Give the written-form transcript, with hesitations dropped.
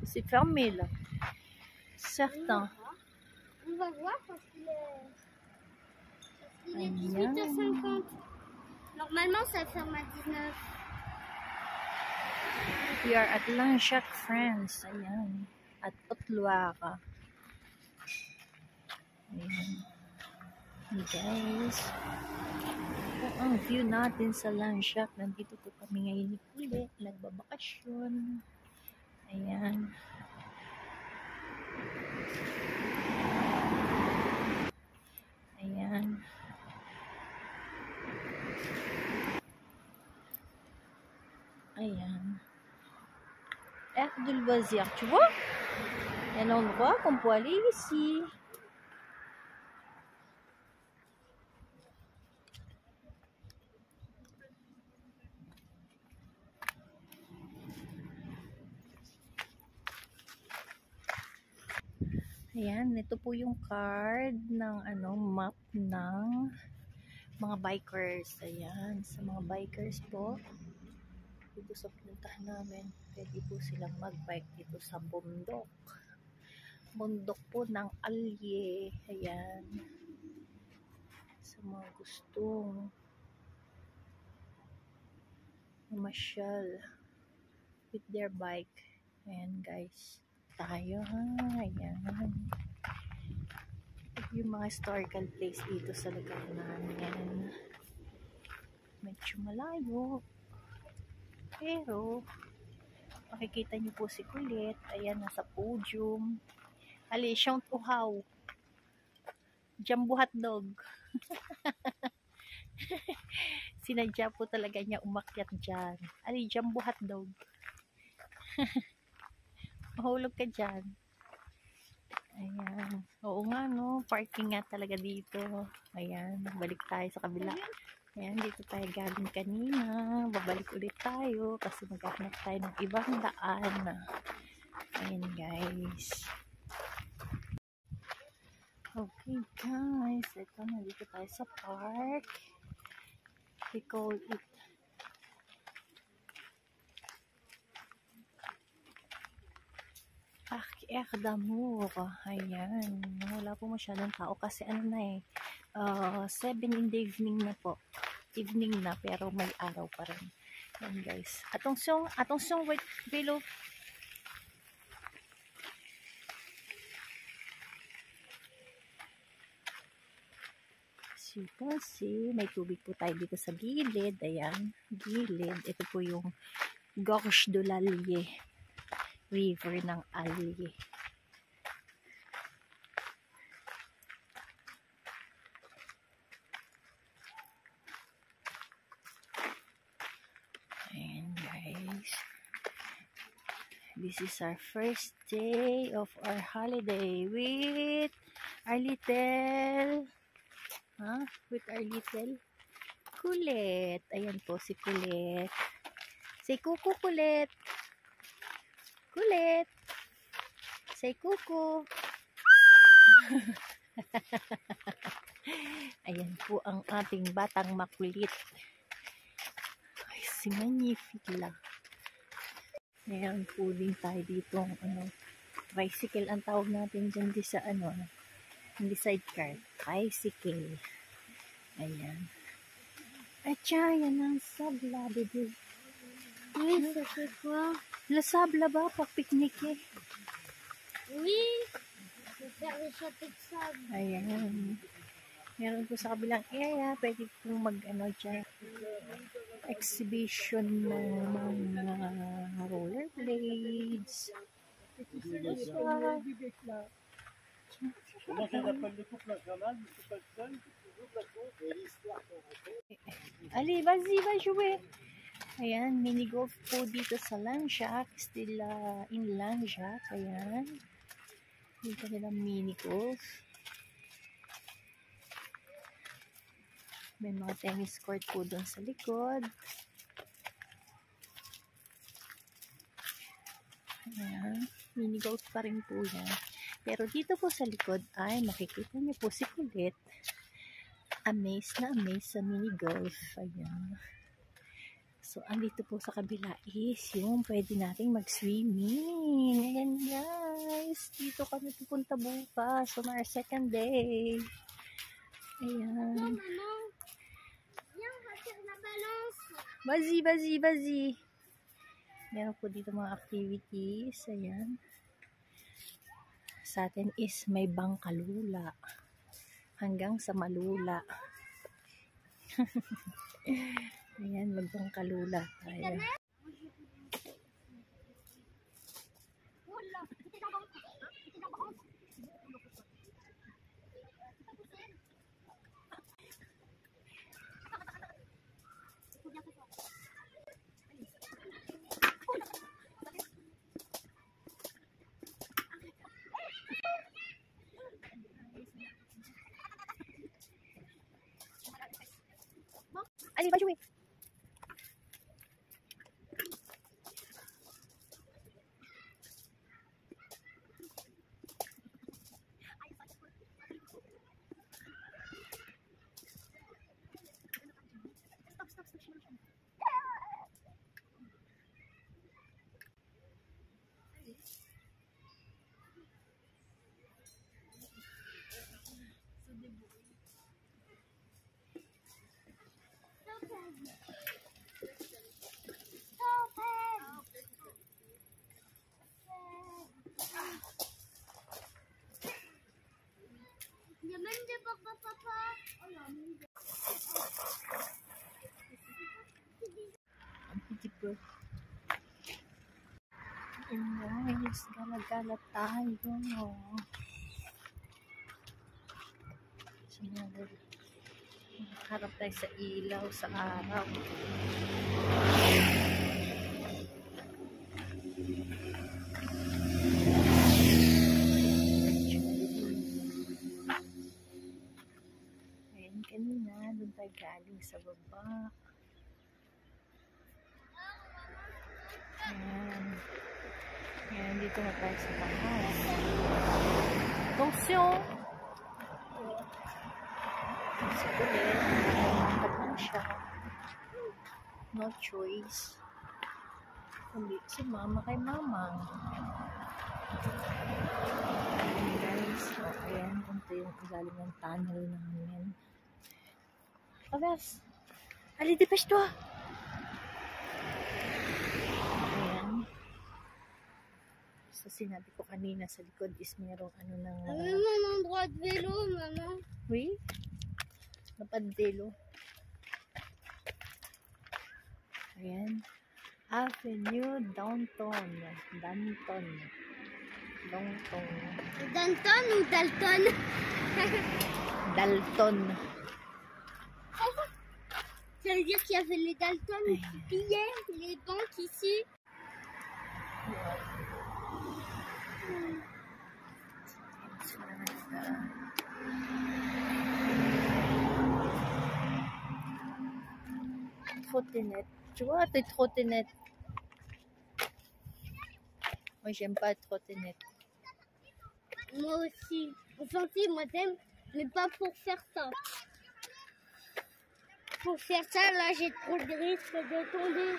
C'est fermé là. Certain. On va voir parce qu'il est 18h50. Normalement, ça ferme à 19. We are at Lanchac, France. Ayan. At Otluaca. Ayan. Hey guys. Ito ang view natin sa Lanchac. Nandito po kami ngayon ulit. Nagbabakasyon. Ayan. Ayan. Ayan. Air de loisir, tu vois? Il y a un endroit qu'on peut aller ici. Ayan, ito po yung card ng map ng mga bikers. Ayan, sa mga bikers po, dito sa pinuntahan namin, pwede po silang magbike dito sa bundok. Bundok po ng Alye. Ayan. Sa mga gustong mamasyal with their bike. Ayan guys. Tayo ha. Ayan. Yung mga historical place dito sa lugar namin. Medyo malayo. Pero makikita niyo po si Kulit. Ayan, nasa podium. Ali, siyang uhaw. Jumbo hotdog. Sinadya po talaga niya umakyat dyan. Ali, jumbo hotdog. Mahulog ka dyan. Ayan. Oo nga, no? Parking nga talaga dito. Ayan. Balik tayo sa kabila. Ayan. Dito tayo galing kanina. Babalik ulit tayo kasi maghanap tayo ng ibang daan. Ayan, guys. Okay, guys. Ito, nandito tayo sa park. We call it Air d'Amour. Ayan. Wala po masyadong tao kasi 7 in the evening na po. Evening na pero may araw pa rin. Ayan guys. Attention, wait, vélo. As you can see, may tubig po tayo dito sa gilid. Ayan, gilid. Ito po yung Gorge de l'Allier. River ng Allier. Ayan guys. This is our first day of our holiday with our little Kulit. Ayan po si Kulit. Say kuku Kulit. Kulit. Say kuku. Ayan po ang ating batang makulit. Ay, si Magnifique lang. Ayan po din tayo dito. Bicycle ang tawag natin dyan di sa hindi sidecar. Bicycle. Ayan. Atcha, yan ang sabla, bebe. Oui, ça fait quoi? Le sable là-bas pour pique-niquer. Oui, je vais faire des châteaux de sable. Ayan. Meron po sa kabilang area, pwede po dyan. Exhibition ng mga rollerblades. Allez, vas-y, va jouer. Ayan, mini golf po dito sa Lanchac. Still in Lanchac. Ayan. Dito nila mini golf. May mga tennis court po doon sa likod. Ayan. Mini golf pa rin po yan. Pero dito po sa likod ay makikita niyo po si Kulit. Amaze na amaze sa mini golf. Ayan. So, andito po sa kabila is yung pwede nating mag-swimming. Ayan guys. Dito kami pupunta bukas on our second day. Ayan. Bazi, bazi, bazi. Meron po dito mga activities. Ayan. Sa atin is may Bangkalula. Hanggang sa Malula. Ayan, magbangkalula tayo. Allez, va jouer. Guys, gala-gala tayo. Harap tayo sa ilaw sa araw. Ayan, kanina doon tayo galing sa baba. Ayan. Ayan, dito na tayo sa taas. Attention! Sa ulit, nakakatap lang siya. No choice. Kundi si mama kay mama. Ayan guys. So, ayan, ito yung ilalim ng tunnel namin. Agas! Ali, depêche toi! Ayan. So, sinabi ko kanina sa likod is mayroong ano ng... Maman, droit de vélo, maman. Oui? Napadelo. Ayan. Avenue Downtown. Danton. Downtown. Danton ou Dalton? Dalton. Ça veut dire qu'il y avait les Dalton qui pillaient les banques ici. Trottinette. Tu vois, tes trottinettes. Moi, j'aime pas les trottinettes. Moi aussi. Enfin, si, moi j'aime, mais pas pour faire ça. Pour faire ça, là, j'ai trop de risques de tomber.